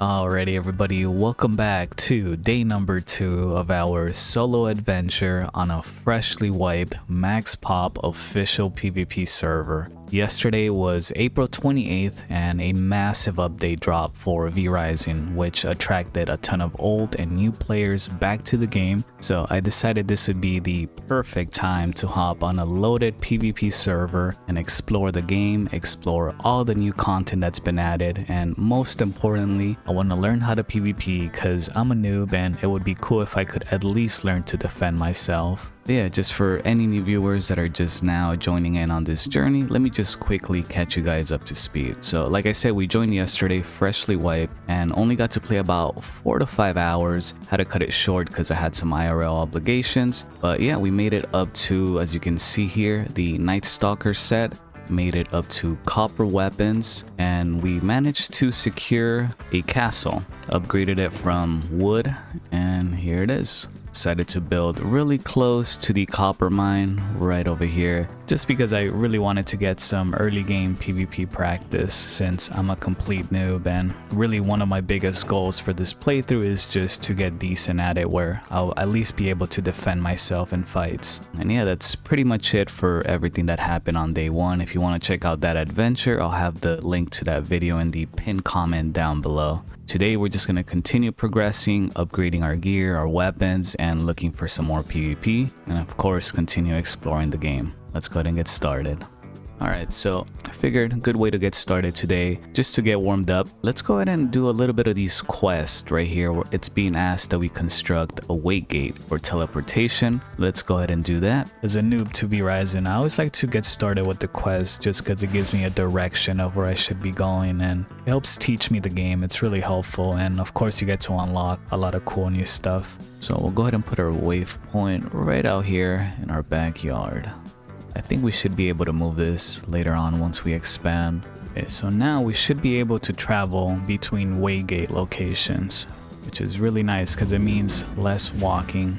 Alrighty everybody, welcome back to day number 2 of our solo adventure on a freshly wiped max pop official PvP server. Yesterday was April 28th and a massive update dropped for V-Rising, which attracted a ton of old and new players back to the game. So I decided this would be the perfect time to hop on a loaded PvP server and explore the game, explore all the new content that's been added, and most importantly, I want to learn how to PvP because I'm a noob and it would be cool if I could at least learn to defend myself. Yeah, just for any new viewers that are just now joining in on this journey, let me just quickly catch you guys up to speed. So like I said, we joined yesterday freshly wiped and only got to play about 4 to 5 hours. Had to cut it short because I had some IRL obligations. But yeah, we made it up to, as you can see here, the Night Stalker set. Made it up to copper weapons, and we managed to secure a castle. Upgraded it from wood, and here it is. Decided to build really close to the copper mine right over here, just because I really wanted to get some early game PvP practice since I'm a complete noob, and really one of my biggest goals for this playthrough is just to get decent at it where I'll at least be able to defend myself in fights. And yeah, that's pretty much it for everything that happened on day 1. If you want to check out that adventure, I'll have the link to that video in the pinned comment down below. Today we're just going to continue progressing, upgrading our gear, our weapons, and looking for some more PvP, and of course continue exploring the game. Let's go ahead and get started. Alright, so I figured a good way to get started today, just to get warmed up, let's go ahead and do a little bit of these quests right here where it's being asked that we construct a wait gate for teleportation. Let's go ahead and do that. As a noob to V-Rising, I always like to get started with the quest just because it gives me a direction of where I should be going and it helps teach me the game. It's really helpful, and of course you get to unlock a lot of cool new stuff. So we'll go ahead and put our waypoint right out here in our backyard. I think we should be able to move this later on once we expand. Okay, so now we should be able to travel between waygate locations, which is really nice because it means less walking.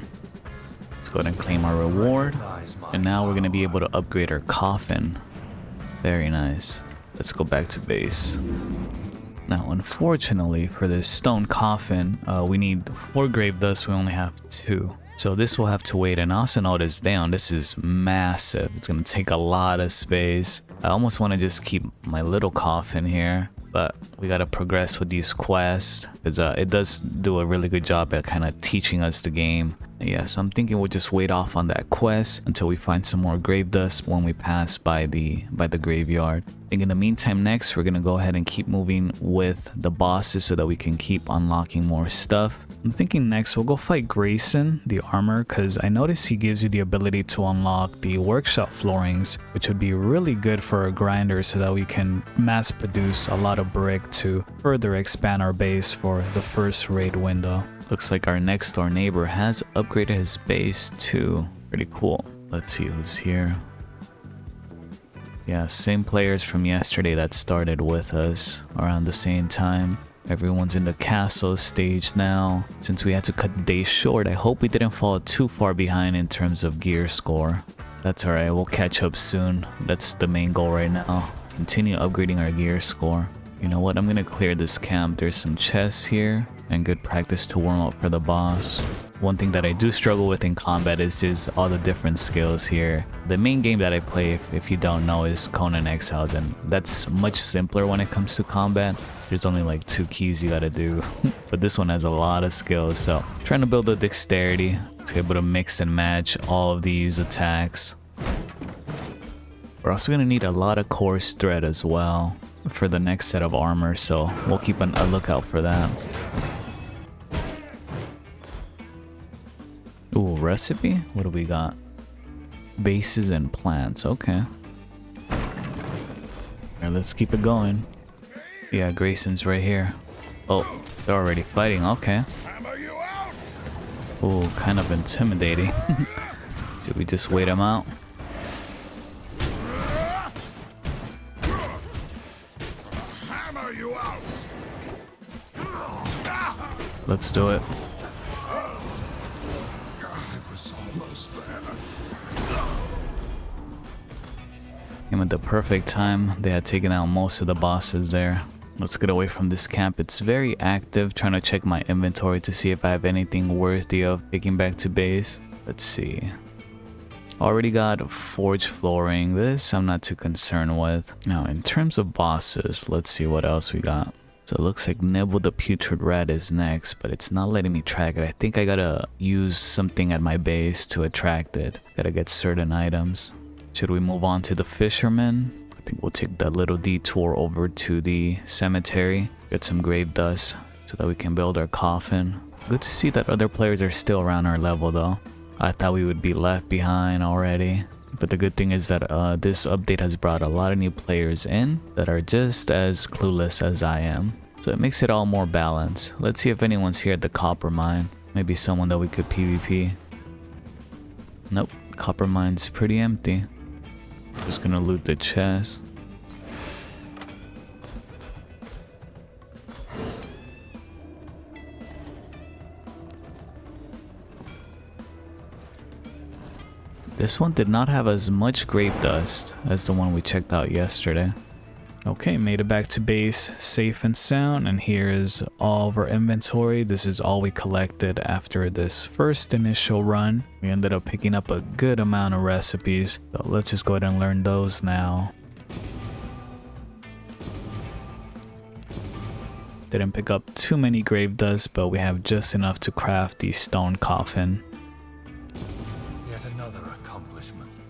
Let's go ahead and claim our reward. And now we're going to be able to upgrade our coffin. Very nice. Let's go back to base. Now, unfortunately, for this stone coffin, we need 4 Gravedust. We only have 2. So this will have to wait, and also notice down, this is massive. It's going to take a lot of space. I almost want to just keep my little coffin here, but we got to progress with these quests because it does do a really good job at kind of teaching us the game. Yeah, so I'm thinking we'll just wait off on that quest until we find some more Gravedust when we pass by the graveyard. I think in the meantime, next we're gonna go ahead and keep moving with the bosses so that we can keep unlocking more stuff. I'm thinking next we'll go fight Grayson, the Armourer, because I noticed he gives you the ability to unlock the workshop floorings, which would be really good for a grinder so that we can mass produce a lot of brick to further expand our base for the first raid window. Looks like our next door neighbor has upgraded his base too. Pretty cool. Let's see who's here. Yeah, same players from yesterday that started with us around the same time. Everyone's in the castle stage now. Since we had to cut the day short, I hope we didn't fall too far behind in terms of gear score. That's alright, we'll catch up soon. That's the main goal right now. Continue upgrading our gear score. You know what, I'm gonna clear this camp. There's some chests here and good practice to warm up for the boss. One thing that I do struggle with in combat is just all the different skills here. The main game that I play, if you don't know, is Conan Exiles, and that's much simpler when it comes to combat. There's only like 2 keys you gotta do, but this one has a lot of skills, so trying to build the dexterity to be able to mix and match all of these attacks. We're also gonna need a lot of coarse thread as well for the next set of armor, so we'll keep a lookout for that. Ooh, recipe? What do we got? Bases and plants, okay. Alright, let's keep it going. Yeah, Grayson's right here. Oh, they're already fighting, okay. Ooh, kind of intimidating. Should we just wait him out? Let's do it. Came at the perfect time. They had taken out most of the bosses there. Let's get away from this camp. It's very active. Trying to check my inventory to see if I have anything worthy of taking back to base. Let's see. Already got forge flooring. This I'm not too concerned with. Now, in terms of bosses, let's see what else we got. So it looks like Nibble the Putrid Rat is next, but it's not letting me track it. I think I gotta use something at my base to attract it. Gotta get certain items. Should we move on to the Fisherman? I think we'll take that little detour over to the cemetery. Get some Gravedust so that we can build our coffin. Good to see that other players are still around our level though. I thought we would be left behind already. But the good thing is that this update has brought a lot of new players in that are just as clueless as I am. So it makes it all more balanced. Let's see if anyone's here at the copper mine. Maybe someone that we could PvP. Nope, copper mine's pretty empty. Just gonna loot the chest. This one did not have as much Gravedust as the one we checked out yesterday. Okay, made it back to base safe and sound, and here is all of our inventory. This is all we collected after this first initial run. We ended up picking up a good amount of recipes, so let's just go ahead and learn those now. Didn't pick up too many Gravedust, but we have just enough to craft the stone coffin.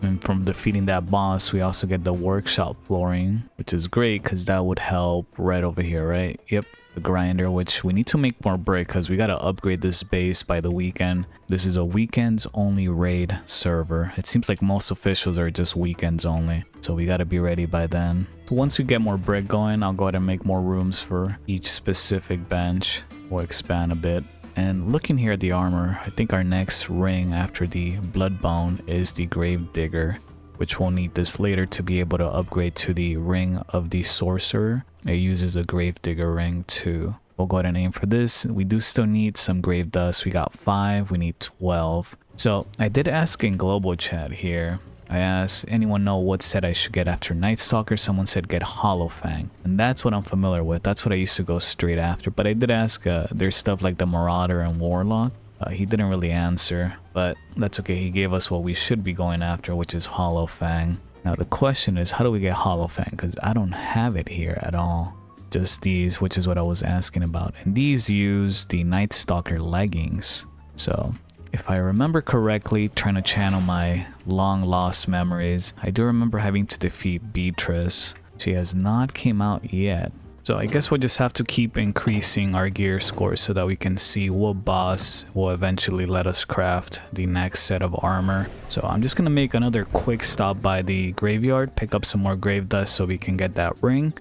And from defeating that boss, we also get the workshop flooring, which is great because that would help right over here, right? Yep, the grinder, which we need to make more brick because we got to upgrade this base by the weekend. This is a weekends only raid server. It seems like most officials are just weekends only, so we got to be ready by then. Once we get more brick going, I'll go ahead and make more rooms for each specific bench. We'll expand a bit. And looking here at the armor, I think our next ring after the Bloodbone is the Grave Digger, which we'll need this later to be able to upgrade to the Ring of the Sorcerer. It uses a Grave Digger ring too. We'll go ahead and aim for this. We do still need some Gravedust. We got 5, we need 12. So I did ask in global chat here. I asked, anyone know what set I should get after Night Stalker? Someone said get Hollowfang, and that's what I'm familiar with. That's what I used to go straight after. But I did ask, there's stuff like the Marauder and Warlock. He didn't really answer, but that's okay. He gave us what we should be going after, which is Hollowfang. Now the question is, how do we get Hollowfang? Because I don't have it here at all. Just these, which is what I was asking about. And these use the Night Stalker leggings. So if I remember correctly, trying to channel my long lost memories, I do remember having to defeat Beatrice. She has not came out yet. So I guess we'll just have to keep increasing our gear scores so that we can see what boss will eventually let us craft the next set of armor. So I'm just gonna make another quick stop by the graveyard, pick up some more Gravedust so we can get that ring.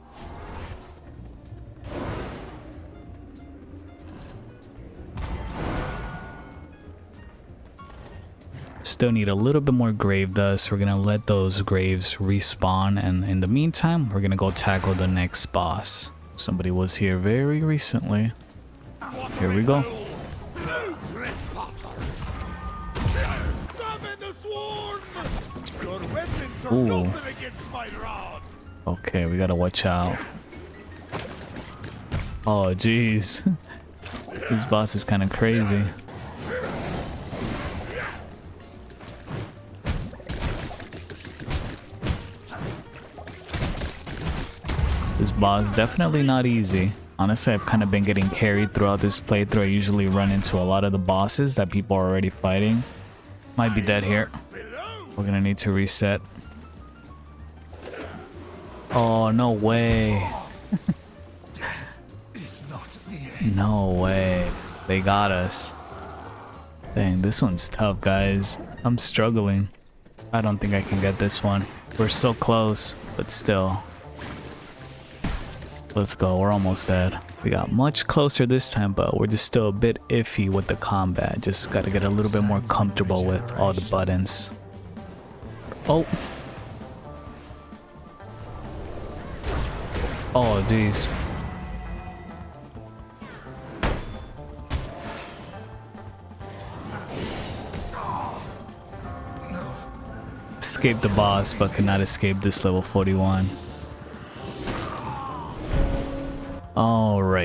Still need a little bit more Gravedust. We're gonna let those graves respawn, and in the meantime, we're gonna go tackle the next boss. Somebody was here very recently. Here we go. Ooh. Okay, we gotta watch out. Oh, jeez. This boss is kind of crazy. This boss definitely not easy. Honestly, I've kind of been getting carried throughout this playthrough. I usually run into a lot of the bosses that people are already fighting. Might be dead here. We're gonna need to reset. Oh, no way. No way. They got us. Dang, this one's tough, guys. I'm struggling. I don't think I can get this one. We're so close, but still. Let's go, we're almost dead. We got much closer this time, but we're just still a bit iffy with the combat. Just gotta get a little bit more comfortable with all the buttons. Oh. Oh, jeez. Escaped the boss, but could not escape this level 41.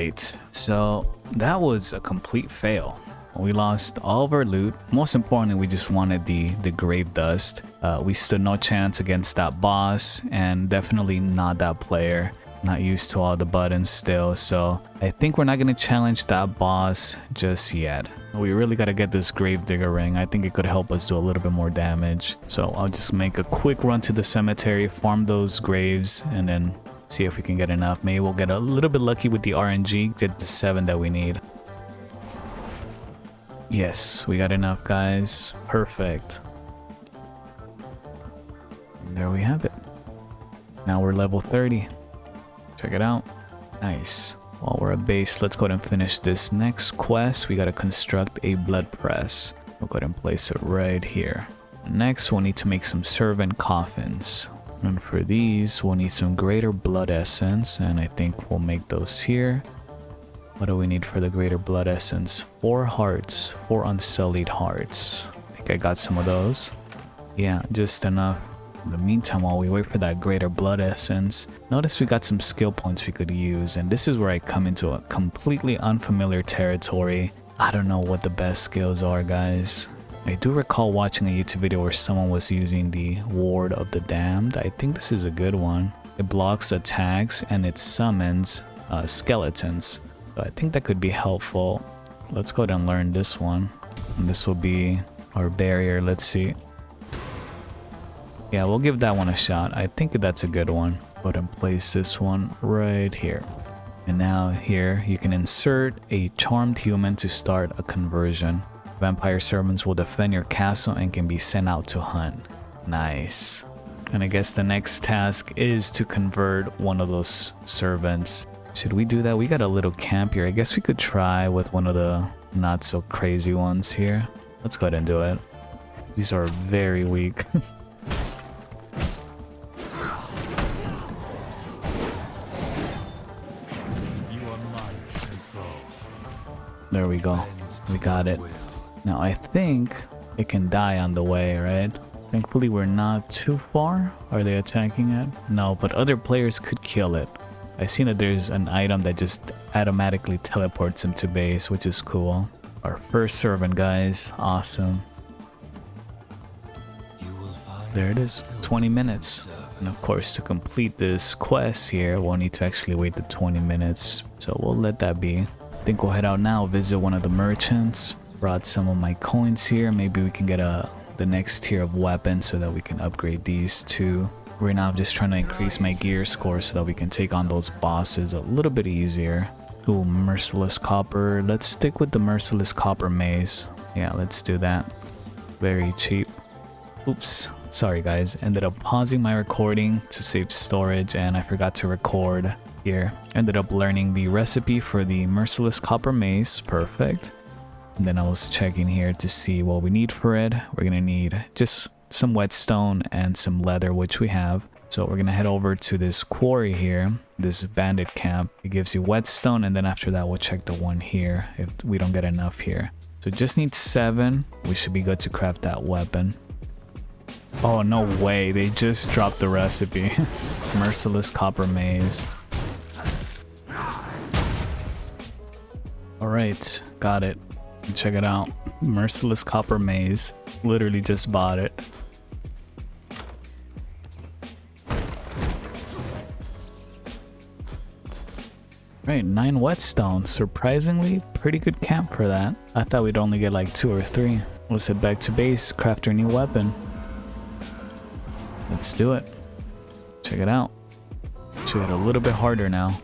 right, so that was a complete fail. We lost all of our loot. Most importantly, we just wanted the Gravedust. We stood no chance against that boss, and definitely not that player. Not used to all the buttons still, so I think we're not gonna challenge that boss just yet. We really gotta get this Gravedigger ring. I think it could help us do a little bit more damage. So I'll just make a quick run to the cemetery, farm those graves, and then see if we can get enough. Maybe we'll get a little bit lucky with the RNG, get the 7 that we need. Yes, we got enough, guys. Perfect. And there we have it. Now we're level 30. Check it out. Nice. While we're at base, let's go ahead and finish this next quest. We gotta construct a blood press. We'll go ahead and place it right here. Next, we'll need to make some servant coffins. And for these, we'll need some greater blood essence, and I think we'll make those here. What do we need for the greater blood essence? 4 hearts, 4 unsullied hearts. I think I got some of those. Yeah, just enough. In the meantime, while we wait for that greater blood essence, notice we got some skill points we could use, and this is where I come into a completely unfamiliar territory. I don't know what the best skills are, guys. I do recall watching a YouTube video where someone was using the Ward of the Damned. I think this is a good one. It blocks attacks and it summons skeletons. So I think that could be helpful. Let's go ahead and learn this one. And this will be our barrier. Let's see. Yeah, we'll give that one a shot. I think that's a good one. Go ahead and place this one right here. And now here you can insert a charmed human to start a conversion. Vampire servants will defend your castle and can be sent out to hunt. Nice. And I guess the next task is to convert one of those servants. Should we do that? We got a little camp here. I guess we could try with one of the not so crazy ones here. Let's go ahead and do it. These are very weak. There we go. We got it. Now I think it can die on the way, right? Thankfully we're not too far. Are they attacking it? No, but other players could kill it. I seen that there's an item that just automatically teleports him to base, which is cool. Our first servant, guys. Awesome. There it is. 20 minutes. And of course, to complete this quest here, we'll need to actually wait the 20 minutes. So we'll let that be. I think we'll head out now, visit one of the merchants. Brought some of my coins here. Maybe we can get the next tier of weapons so that we can upgrade these too. Right now I'm just trying to increase my gear score so that we can take on those bosses a little bit easier. Ooh, Merciless Copper. Let's stick with the Merciless Copper Maze. Yeah, let's do that. Very cheap. Oops. Sorry guys. Ended up pausing my recording to save storage and I forgot to record here. Ended up learning the recipe for the Merciless Copper Maze. Perfect. And then I was checking here to see what we need for it. We're gonna need just some whetstone and some leather, which we have. So we're gonna head over to this quarry here, this bandit camp. It gives you whetstone, and then after that we'll check the one here if we don't get enough here. So just need 7. We should be good to craft that weapon. Oh no way, they just dropped the recipe. Merciless Copper Maze. Alright, got it. Check it out. Merciless Copper Maze. Literally just bought it. Right, 9 whetstones. Surprisingly, pretty good camp for that. I thought we'd only get like 2 or 3. Let's head back to base, craft our new weapon. Let's do it. Check it out. Should get a little bit harder now.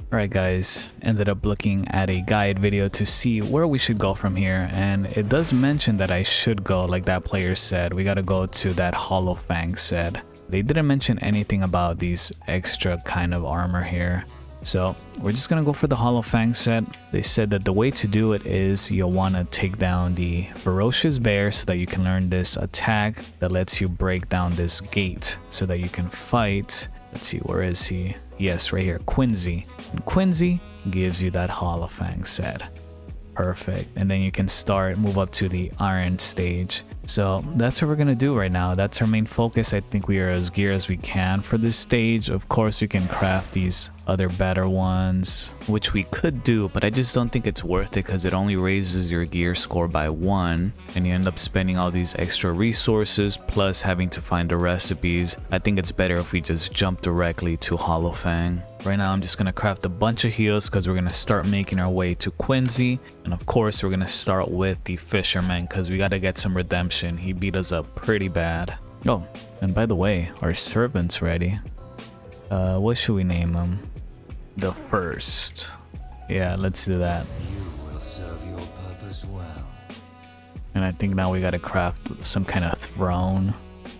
Alright guys, ended up looking at a guide video to see where we should go from here, and it does mention that I should go like that player said. We gotta go to that Hollowfang said. They didn't mention anything about these extra kind of armor here. So we're just gonna go for the Hollowfang set. They said that the way to do it is you'll wanna take down the Ferocious bear so that you can learn this attack that lets you break down this gate so that you can fight. Let's see, where is he? Yes, right here, Quincy. And Quincy gives you that Hollowfang set. Perfect. And then you can move up to the iron stage. So that's what we're gonna do right now. That's our main focus. I think we are as geared as we can for this stage. Of course, we can craft these other better ones, which we could do, but I just don't think it's worth it because it only raises your gear score by 1 and you end up spending all these extra resources plus having to find the recipes. I think it's better if we just jump directly to Hollowfang. Right now I'm just gonna craft a bunch of heals because we're gonna start making our way to Quincy, and of course we're gonna start with the Fisherman because we gotta get some redemption. He beat us up pretty bad. Oh, and by the way, our servant's ready. What should we name him? The First. Yeah, let's do that. You will serve your purpose well. And I think now we gotta craft some kind of throne.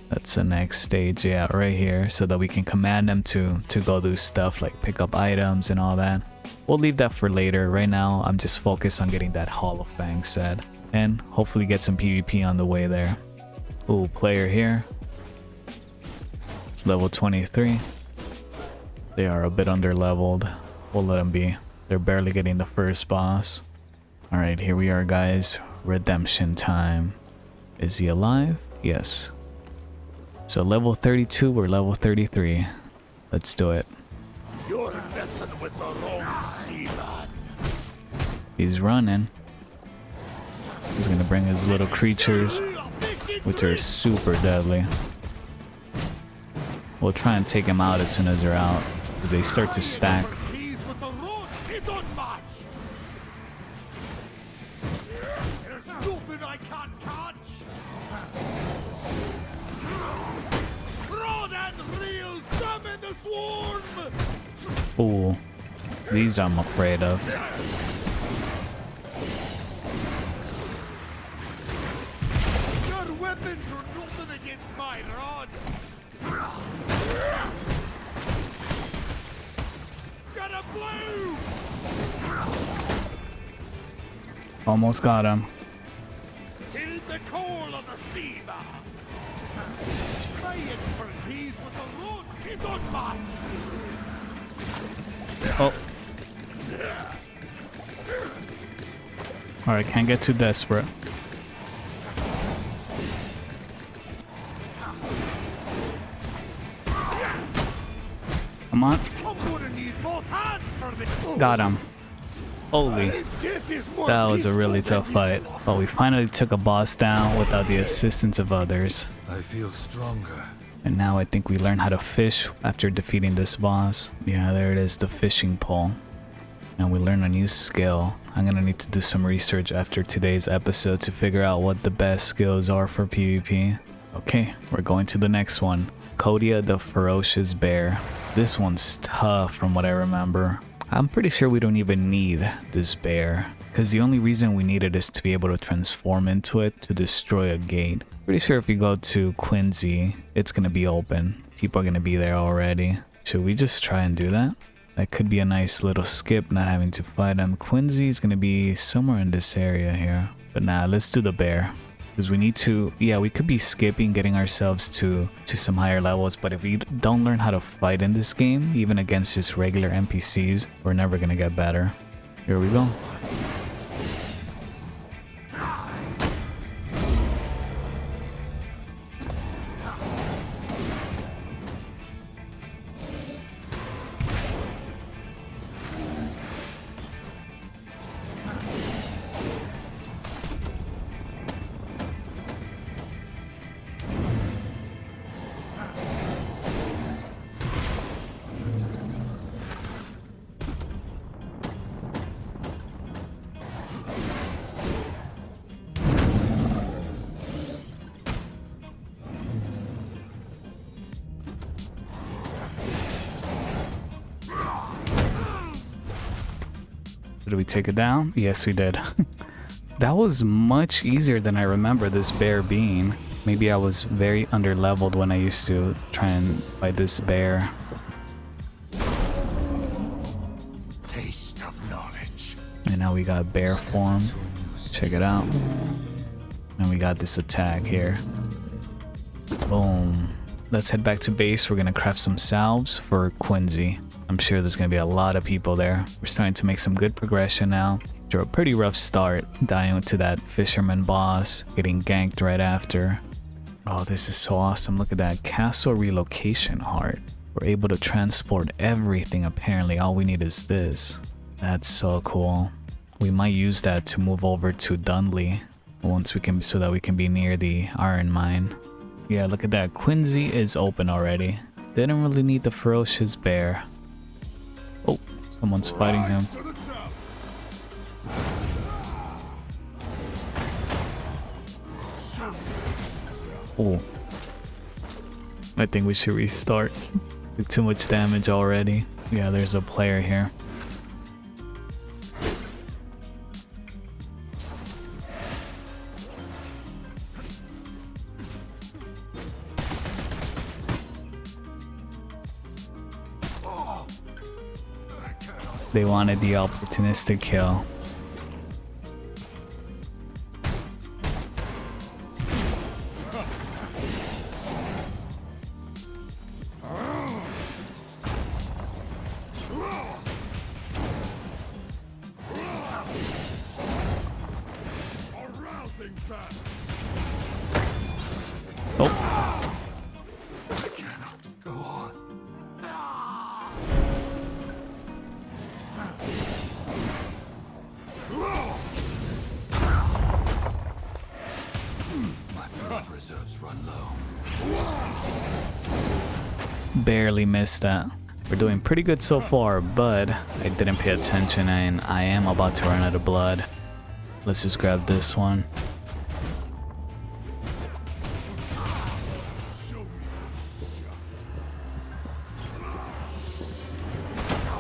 That's the next stage, yeah, right here, so that we can command them to go do stuff like pick up items and all that. We'll leave that for later. Right now, I'm just focused on getting that Hollowfang set and hopefully get some PvP on the way there. Ooh, player here. Level 23. They are a bit under leveled. We'll let them be. They're barely getting the first boss. Alright, here we are, guys. Redemption time. Is he alive? Yes. So level 32 or level 33. Let's do it. You're messing with the wrong seaman. He's running. He's gonna bring his little creatures, which are super deadly. We'll try and take him out as soon as they're out, because they start to stack. He's with the road is unmatched. There's nothing I can't catch. Rod and reel, summon the swarm. Ooh, these I'm afraid of. Your weapons are nothing against my rod. Got a blue. Almost got him. Kill the coal of the seaman. My expertise with the road is unmatched. Oh. Alright, can't get too desperate. Come on. I'm gonna need both hands for this. Got him. Holy. That was a really tough fight. But we finally took a boss down without the assistance of others. I feel stronger. And now I think we learn how to fish after defeating this boss. Yeah, there it is, the fishing pole. Now we learn a new skill. I'm gonna need to do some research after today's episode to figure out what the best skills are for PvP. Okay, we're going to the next one. Kodia the Ferocious Bear. This one's tough from what I remember. I'm pretty sure we don't even need this bear, because the only reason we need it is to be able to transform into it to destroy a gate. Pretty sure if we go to Quincy, it's gonna be open. People are gonna be there already. Should we just try and do that? That could be a nice little skip, not having to fight him. Quincy is gonna be somewhere in this area here. But nah, let's do the bear. Because we need to, yeah, we could be skipping, getting ourselves to some higher levels, but if we don't learn how to fight in this game, even against just regular NPCs, we're never gonna get better. Here we go. Did we take it down? Yes, we did. That was much easier than I remember this bear being. Maybe I was very underleveled when I used to try and fight this bear. Taste of knowledge. And now we got bear form. Check it out. And we got this attack here. Boom. Let's head back to base. We're gonna craft some salves for Quincy. I'm sure there's gonna be a lot of people there. We're starting to make some good progression now. After a pretty rough start, dying to that fisherman boss, getting ganked right after. Oh, this is so awesome. Look at that castle relocation heart. We're able to transport everything apparently. All we need is this. That's so cool. We might use that to move over to Dunley once we can, so that we can be near the iron mine. Yeah, look at that. Quincy is open already. Didn't really need the ferocious bear. Oh, someone's fighting him. Oh, I think we should restart. Took too much damage already. Yeah, there's a player here. They wanted the opportunistic kill. Oh. I cannot go on. My blood reserves run low. Barely missed that. We're doing pretty good so far, but I didn't pay attention and I am about to run out of blood. Let's just grab this one.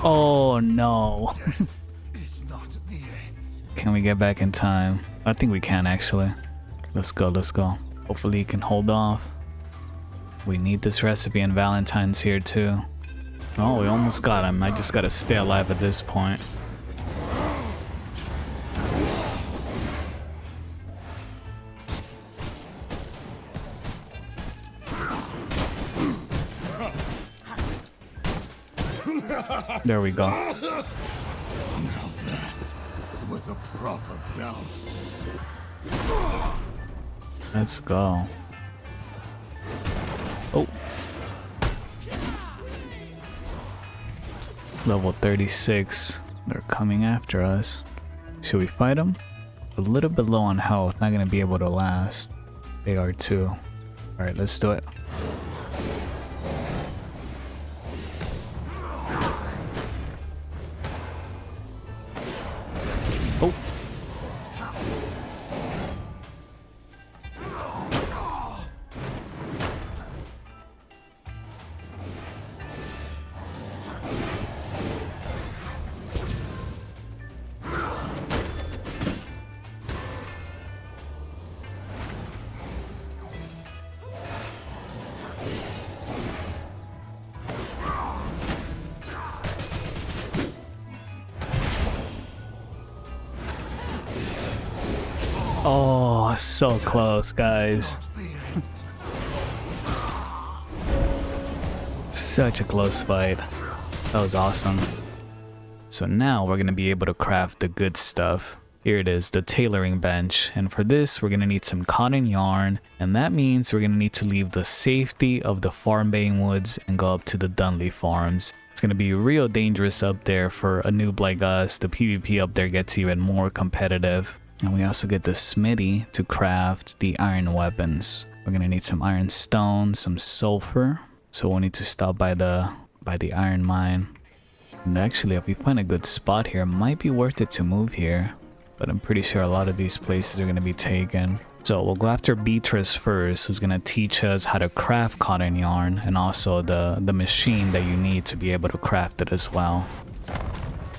Oh no. It's not the end. Can we get back in time? I think we can actually. Let's go, let's go. Hopefully he can hold off. We need this recipe, and Valentine's here too. Oh, we almost got him. I just gotta stay alive at this point. There we go. Now that was a proper bounce. Let's go. Oh. Level 36. They're coming after us. Should we fight them? A little bit low on health. Not gonna be able to last. They are too. Alright, let's do it. Oh. Oh, so close, guys. Such a close fight. That was awesome. So now we're going to be able to craft the good stuff. Here it is, the tailoring bench. And for this, we're going to need some cotton yarn. And that means we're going to need to leave the safety of the farm baying woods and go up to the Dunley Farms. It's going to be real dangerous up there for a noob like us. The PvP up there gets even more competitive. And we also get the Smithy to craft the iron weapons. We're gonna need some iron stone, some sulfur. So we'll need to stop by the iron mine. And actually, if we find a good spot here, it might be worth it to move here. But I'm pretty sure a lot of these places are gonna be taken. So we'll go after Beatrice first, who's gonna teach us how to craft cotton yarn and also the machine that you need to be able to craft it as well.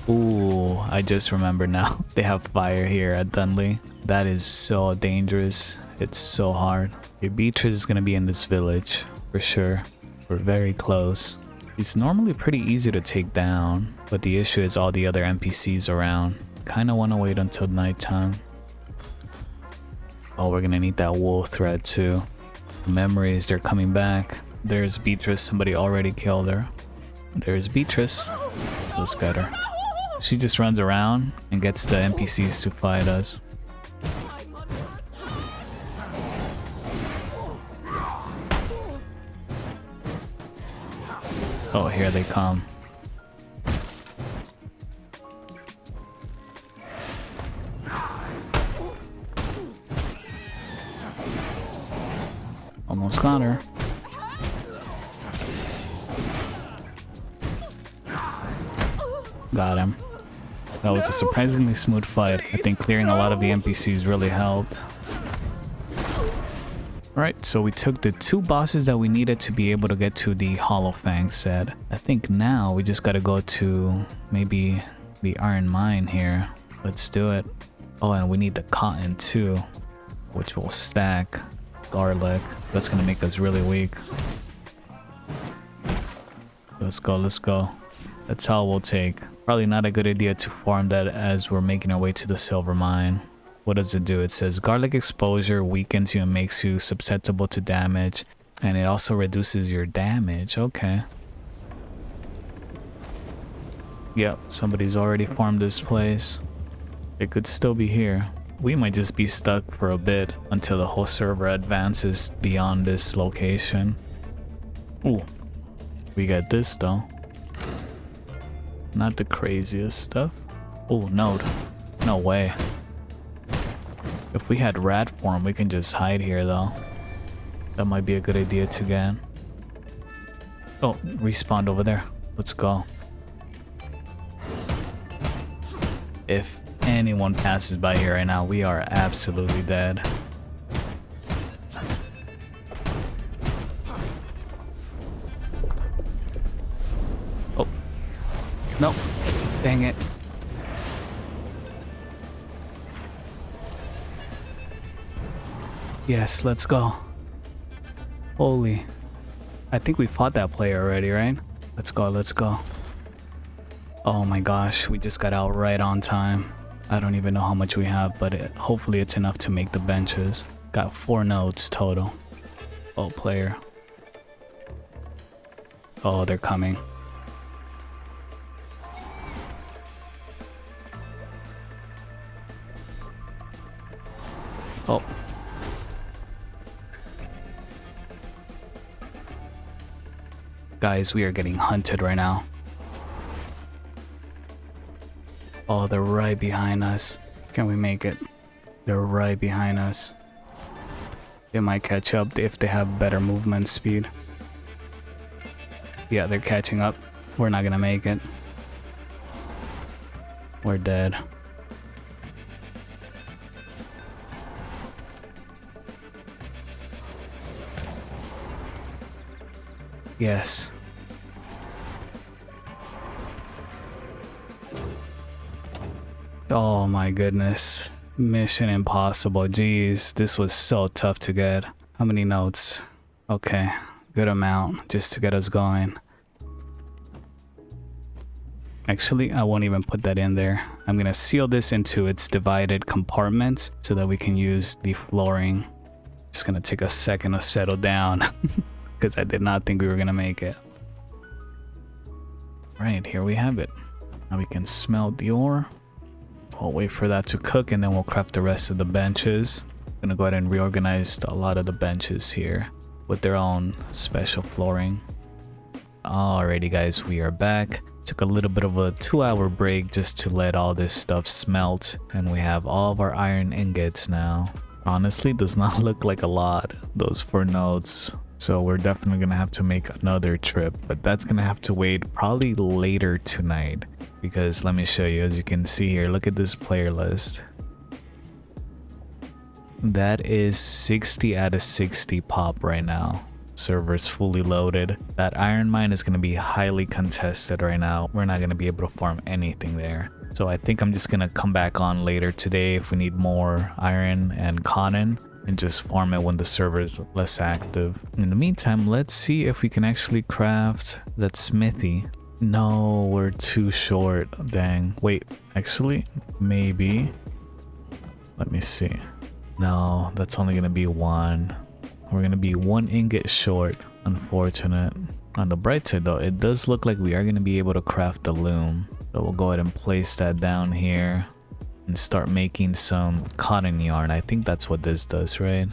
Ooh, I just remember now. They have fire here at Dunley. That is so dangerous. It's so hard. Okay, Beatrice is gonna be in this village for sure. We're very close. He's normally pretty easy to take down, but the issue is all the other NPCs around. Kinda wanna wait until nighttime. Oh, we're gonna need that wool thread too. Memories, they're coming back. There's Beatrice, somebody already killed her. There's Beatrice. Let's get her. She just runs around and gets the NPCs to fight us. Oh, here they come. Almost got her. Got him. That was a surprisingly smooth fight. I think clearing a lot of the NPCs really helped. Alright, so we took the 2 bosses that we needed to be able to get to the Hollowfang set. I think now we just gotta go to maybe the Iron Mine here. Let's do it. Oh, and we need the cotton too, which will stack. Garlic. That's gonna make us really weak. Let's go, let's go. That's how we'll take. Probably not a good idea to farm that as we're making our way to the silver mine. What does it do? It says garlic exposure weakens you and makes you susceptible to damage, and it also reduces your damage. Okay. Yep, somebody's already farmed this place. It could still be here. We might just be stuck for a bit until the whole server advances beyond this location. Ooh, we got this though. Not the craziest stuff. Oh, node. No way. If we had rat form, we can just hide here though. That might be a good idea to get. Oh, respawned over there. Let's go. If anyone passes by here right now, we are absolutely dead. Oh. Nope. Dang it. Yes, let's go. Holy. I think we fought that player already, right? Let's go, let's go. Oh my gosh, we just got out right on time. I don't even know how much we have, but hopefully it's enough to make the benches. Got 4 nodes total. Oh, player. Oh, they're coming. Oh. Guys, we are getting hunted right now. Oh, they're right behind us. Can we make it? They're right behind us. They might catch up if they have better movement speed. Yeah, they're catching up. We're not gonna make it. We're dead. Yes. Oh my goodness. Mission impossible. Jeez, this was so tough to get. How many notes? Okay, good amount just to get us going. Actually, I won't even put that in there. I'm gonna seal this into its divided compartments so that we can use the flooring. Just gonna take a second to settle down because I did not think we were gonna make it. Right, here we have it. Now we can smelt the ore. We'll wait for that to cook and then we'll craft the rest of the benches. I'm gonna go ahead and reorganize a lot of the benches here with their own special flooring. Alrighty guys, we are back. Took a little bit of a 2-hour break just to let all this stuff smelt, and we have all of our iron ingots now. Honestly, does not look like a lot, those 4 nodes. So we're definitely gonna have to make another trip, but that's gonna have to wait probably later tonight. Because let me show you, as you can see here, look at this player list. That is 60 out of 60 pop right now. Server's fully loaded. That iron mine is going to be highly contested right now. We're not going to be able to farm anything there. So I think I'm just going to come back on later today if we need more iron and cotton, and just farm it when the server is less active. In the meantime, let's see if we can actually craft that smithy. No, we're too short. Dang. Wait, actually, maybe. Let me see. No, that's only gonna be 1. We're gonna be 1 ingot short. Unfortunate. On the bright side though, it does look like we are gonna be able to craft the loom. So we'll go ahead and place that down here and start making some cotton yarn. I think that's what this does, right?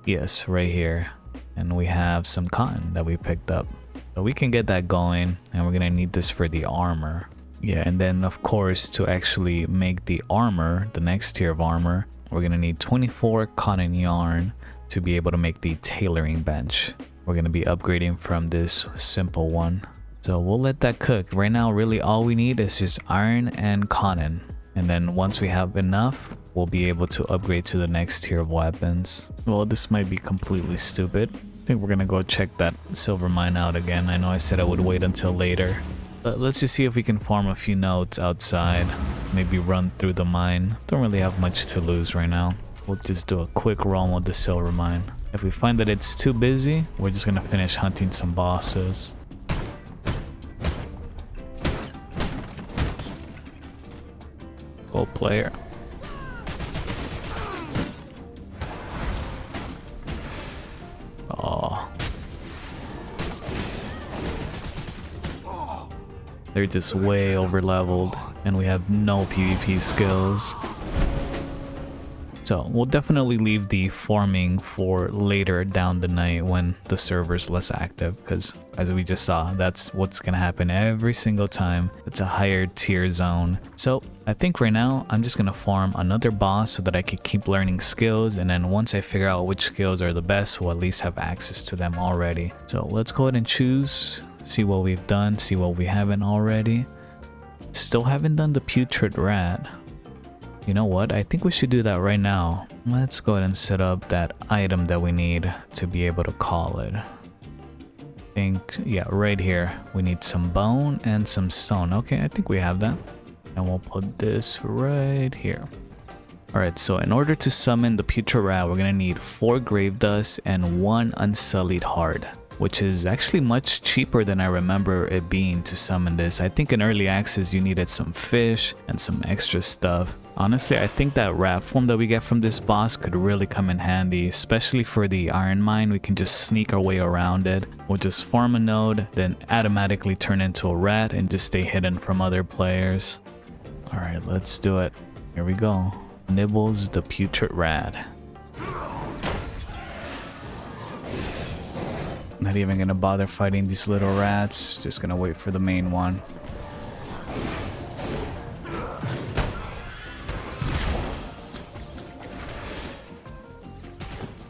Yes, right here. And we have some cotton that we picked up. So we can get that going, and we're gonna need this for the armor. Yeah, and then of course to actually make the armor, the next tier of armor, we're gonna need 24 cotton yarn to be able to make the tailoring bench. We're gonna be upgrading from this simple one. So we'll let that cook. Right now, really all we need is just iron and cotton. And then once we have enough, we'll be able to upgrade to the next tier of weapons. Well, this might be completely stupid. I think we're gonna go check that silver mine out again. I know I said I would wait until later. But let's just see if we can farm a few nodes outside. Maybe run through the mine. Don't really have much to lose right now. We'll just do a quick run with the silver mine. If we find that it's too busy, we're just gonna finish hunting some bosses. Go player. Oh. They're just way over leveled and we have no PvP skills. So we'll definitely leave the farming for later down the night when the server's less active, because as we just saw, that's what's gonna happen every single time. It's a higher tier zone. So I think right now I'm just gonna farm another boss so that I can keep learning skills, and then once I figure out which skills are the best, we'll at least have access to them already. So let's go ahead and choose, see what we've done, see what we haven't already. Still haven't done the Putrid rat. You know what? I think we should do that right now. Let's go ahead and set up that item that we need to be able to call it. I think, yeah, right here. We need some bone and some stone. Okay, I think we have that. And we'll put this right here. Alright, so in order to summon the Putrid rat, we're gonna need 4 Gravedust and 1 Unsullied Heart, which is actually much cheaper than I remember it being to summon this. I think in early access you needed some fish and some extra stuff. Honestly, I think that rat form that we get from this boss could really come in handy, especially for the iron mine. We can just sneak our way around it. We'll just farm a node, then automatically turn into a rat and just stay hidden from other players. Alright, let's do it. Here we go. Nibbles the Putrid rat. Not even gonna bother fighting these little rats, just gonna wait for the main one.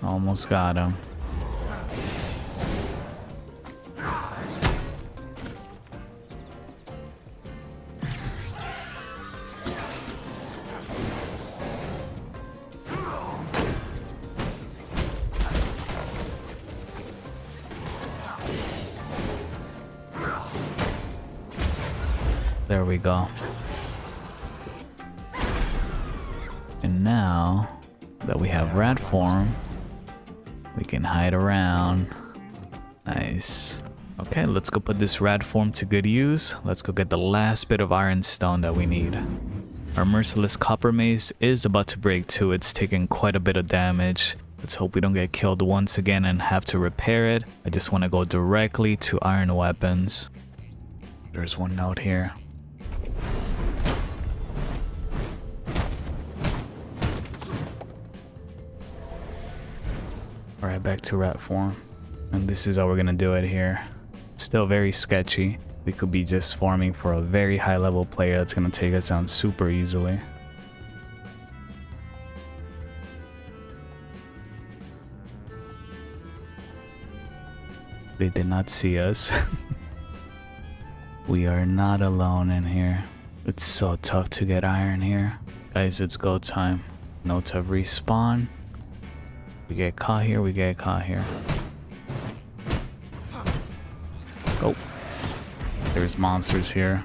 Almost got him. There we go. And now that we have rat form, we can hide around. Nice. Okay, let's go put this rat form to good use. Let's go get the last bit of iron stone that we need. Our Merciless copper mace is about to break too. It's taking quite a bit of damage. Let's hope we don't get killed once again and have to repair it. I just want to go directly to iron weapons. There's one note here. Alright, back to rat form. And this is how we're gonna do it here. Still very sketchy. We could be just farming for a very high level player that's gonna take us down super easily. They did not see us. We are not alone in here. It's so tough to get iron here. Guys, it's go time. Notes have respawned. We get caught here, we get caught here. Oh. There's monsters here.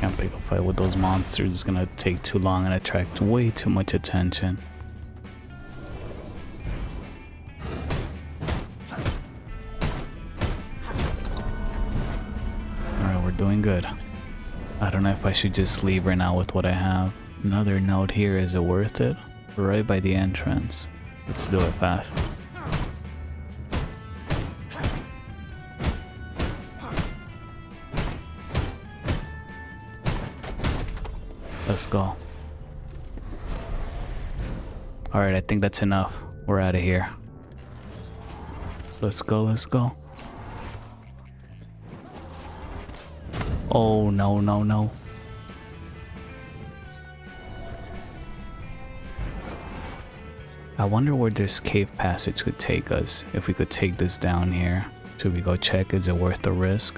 Can't pick a fight with those monsters. It's gonna take too long and attract way too much attention. Alright, we're doing good. I don't know if I should just leave right now with what I have. Another note here, is it worth it? We're right by the entrance. Let's do it fast. Let's go. Alright, I think that's enough. We're out of here. Let's go, let's go. Oh, no, no, no. I wonder where this cave passage could take us. If we could take this down here. Should we go check? Is it worth the risk?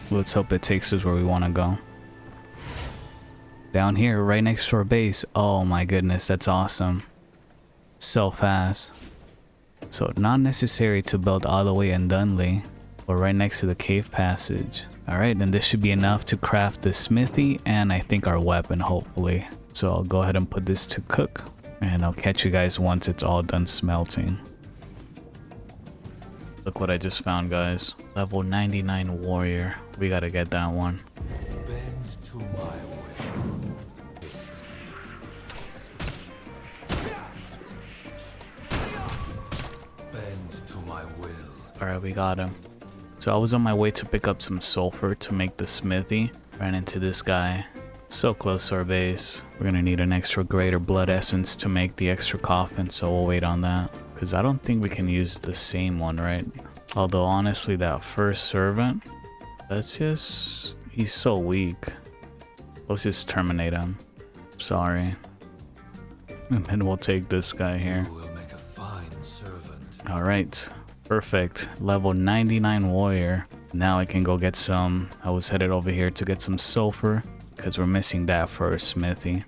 Let's hope it takes us where we want to go. Down here, right next to our base. Oh my goodness, that's awesome. So fast. So not necessary to build all the way in Dunley, but right next to the cave passage. Alright, and this should be enough to craft the smithy and I think our weapon, hopefully. So I'll go ahead and put this to cook. And I'll catch you guys once it's all done smelting. Look what I just found, guys. Level 99 warrior. We gotta get that one. Bend to my will. Bend to my will. Alright, we got him. So I was on my way to pick up some sulfur to make the smithy. Ran into this guy. So close to our base. We're gonna need an extra greater blood essence to make the extra coffin, so we'll wait on that. Because I don't think we can use the same one, right? Although honestly, that first servant, that's just... he's so weak. Let's just terminate him. Sorry. And then we'll take this guy here. You will make a fine servant. Alright. Perfect. Level 99 warrior. Now I can go get some... I was headed over here to get some sulfur. Because we're missing that for our smithy.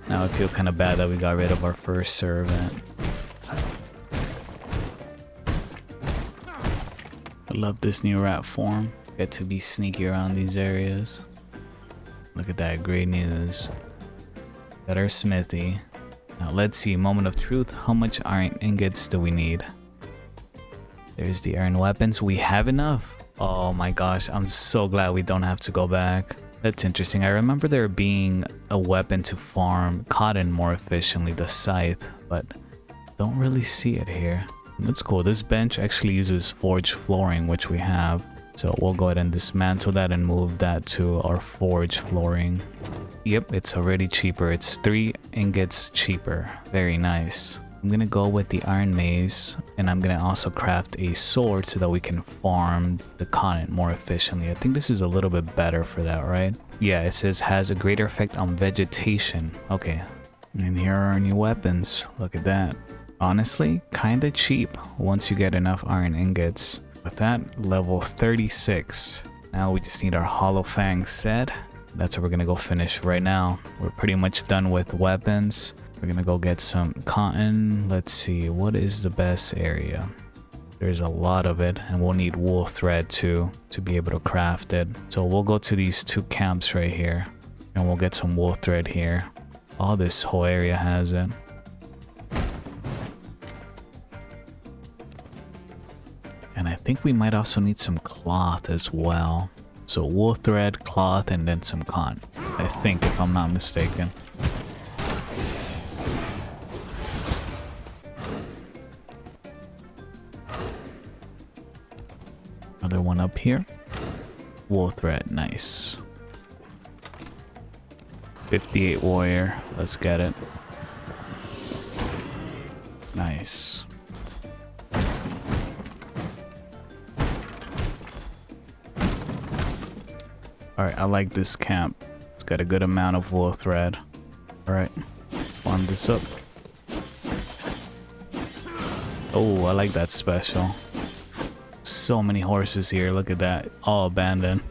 Now I feel kind of bad that we got rid of our first servant. I love this new rat form. Get to be sneaky around these areas. Look at that, great news. Got our smithy. Now let's see, moment of truth. How much iron ingots do we need? There's the iron weapons. We have enough. Oh my gosh, I'm so glad we don't have to go back. That's interesting. I remember there being a weapon to farm cotton more efficiently, the scythe, but don't really see it here. That's cool. This bench actually uses forged flooring, which we have. So we'll go ahead and dismantle that and move that to our forged flooring. Yep, it's already cheaper. It's 3 ingots cheaper. Very nice. I'm gonna go with the iron mace, and I'm gonna also craft a sword so that we can farm the cotton more efficiently. I think this is a little bit better for that, right? Yeah, it says has a greater effect on vegetation. Okay, and here are our new weapons. Look at that. Honestly, kinda cheap once you get enough iron ingots. With that, level 36. Now we just need our Hollowfang set. That's what we're gonna go finish right now. We're pretty much done with weapons. We're gonna go get some cotton. Let's see, what is the best area? There's a lot of it, and we'll need wool thread too to be able to craft it. So we'll go to these 2 camps right here, and we'll get some wool thread here. All this whole area has it. And I think we might also need some cloth as well. So wool thread, cloth, and then some cotton. I think, if I'm not mistaken. Another one up here. Wool thread, nice. 58 warrior, let's get it. Nice. Alright, I like this camp. It's got a good amount of wool thread. Alright, farm this up. Oh, I like that special. So many horses here, look at that. All abandoned.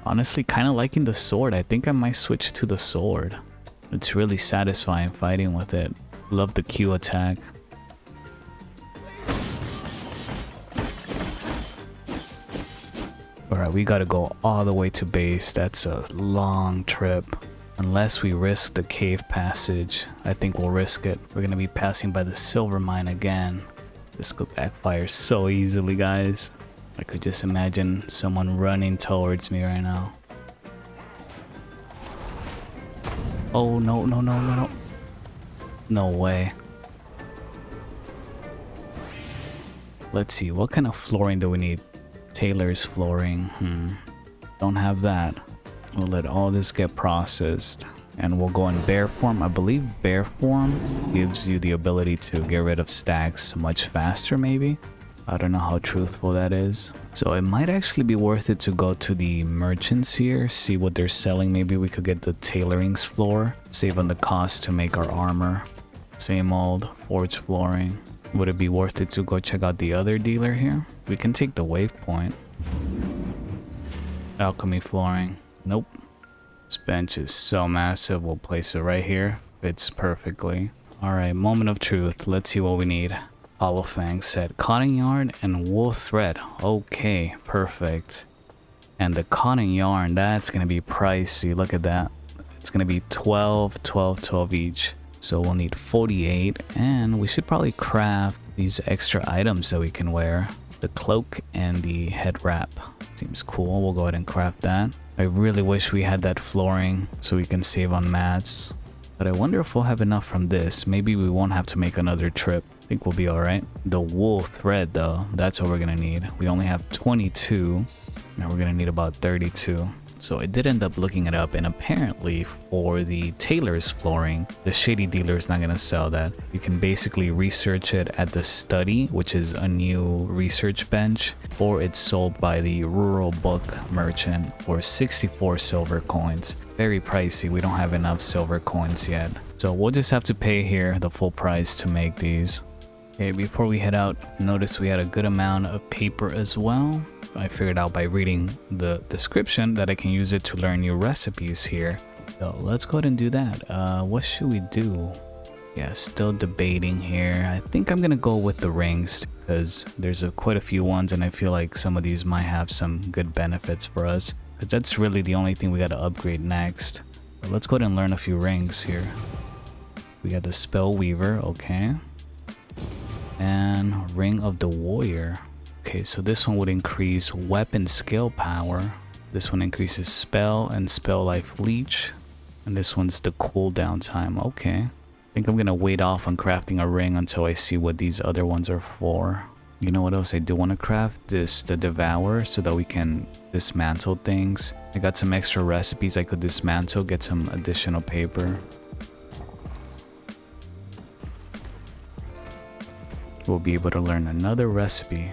Honestly, kind of liking the sword. I think I might switch to the sword. It's really satisfying fighting with it. Love the Q attack. Alright, we gotta go all the way to base. That's a long trip. Unless we risk the cave passage, I think we'll risk it. We're gonna be passing by the silver mine again. This could backfire so easily, guys. I could just imagine someone running towards me right now. Oh, no, no, no, no, no. No way. Let's see, what kind of flooring do we need? Tailor's flooring. Don't have that. We'll let all this get processed. And we'll go in bear form. I believe bear form gives you the ability to get rid of stacks much faster, maybe. I don't know how truthful that is. So it might actually be worth it to go to the merchants here, see what they're selling. Maybe we could get the tailoring's floor, save on the cost to make our armor. Same old forge flooring. Would it be worth it to go check out the other dealer here? We can take the waypoint. Alchemy flooring. Nope. This bench is so massive. We'll place it right here. Fits perfectly. Alright, moment of truth. Let's see what we need. Hollowfang set cotton yarn and wool thread. Okay, perfect. And the cotton yarn, that's gonna be pricey. Look at that. It's gonna be 12, 12, 12 each. So we'll need 48, and we should probably craft these extra items that we can wear. The cloak and the head wrap. Seems cool. We'll go ahead and craft that. I really wish we had that flooring so we can save on mats. But I wonder if we'll have enough from this. Maybe we won't have to make another trip. I think we'll be alright. The wool thread though, that's what we're gonna need. We only have 22. Now we're gonna need about 32. So I did end up looking it up, and apparently for the Tailor's flooring, the shady dealer is not going to sell that. You can basically research it at the study, which is a new research bench, or it's sold by the rural book merchant for 64 silver coins. Very pricey. We don't have enough silver coins yet. So we'll just have to pay here the full price to make these. Okay, before we head out, notice we had a good amount of paper as well. I figured out by reading the description that I can use it to learn new recipes here. So let's go ahead and do that. What should we do? Yeah, still debating here. I think I'm gonna go with the rings because there's quite a few ones, and I feel like some of these might have some good benefits for us, because that's really the only thing we gotta upgrade next. But let's go ahead and learn a few rings here. We got the Spell Weaver, okay. And Ring of the Warrior. Okay, so this one would increase weapon skill power. This one increases spell and spell life leech. And this one's the cooldown time. Okay. I think I'm gonna wait off on crafting a ring until I see what these other ones are for. You know what else I do want to craft? The Devourer, so that we can dismantle things. I got some extra recipes I could dismantle, get some additional paper. We'll be able to learn another recipe.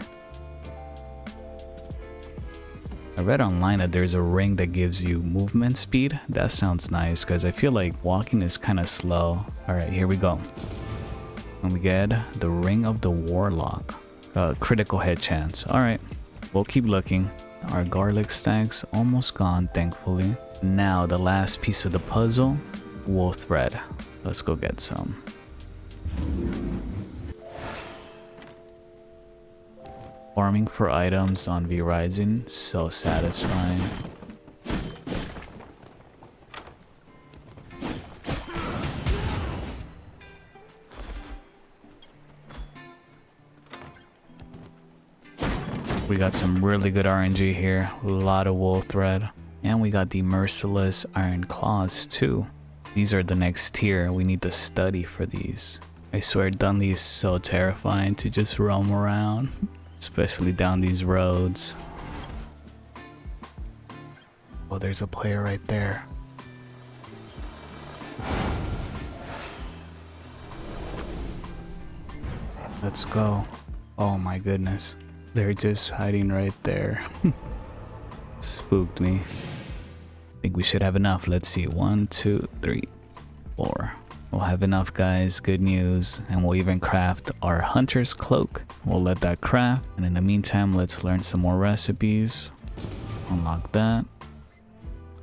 I read online that there's a ring that gives you movement speed. That sounds nice because I feel like walking is kind of slow. Alright, here we go. And we get the Ring of the Warlock. Critical hit chance. Alright, we'll keep looking. Our garlic stacks almost gone, thankfully. Now the last piece of the puzzle, wool thread. Let's go get some. Farming for items on Verizon, so satisfying. We got some really good RNG here, a lot of wool thread. And we got the Merciless Iron Claws too. These are the next tier, we need to study for these. I swear Dunley is so terrifying to just roam around. Especially down these roads. Oh, there's a player right there. Let's go. Oh my goodness. They're just hiding right there. Spooked me. I think we should have enough. Let's see. 1, 2, 3, 4. We'll have enough, guys. Good news. And we'll even craft our hunter's cloak. We'll let that craft. And in the meantime, let's learn some more recipes. Unlock that.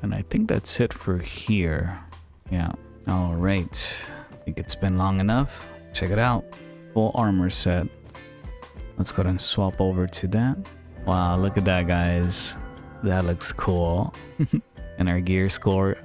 And I think that's it for here. Yeah. All right. I think it's been long enough. Check it out. Full armor set. Let's go ahead and swap over to that. Wow, look at that, guys. That looks cool. And our gear score,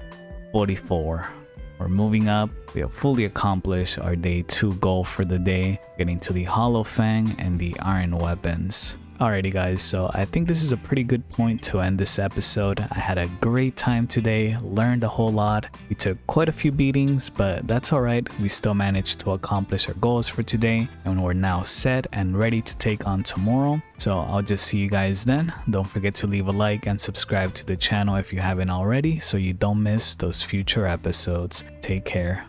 44. We're moving up. We have fully accomplished our day 2 goal for the day, getting to the Hollowfang and the iron weapons. Alrighty guys, so I think this is a pretty good point to end this episode. I had a great time today, learned a whole lot. We took quite a few beatings, but that's alright. We still managed to accomplish our goals for today, and we're now set and ready to take on tomorrow. So I'll just see you guys then. Don't forget to leave a like and subscribe to the channel if you haven't already so you don't miss those future episodes. Take care.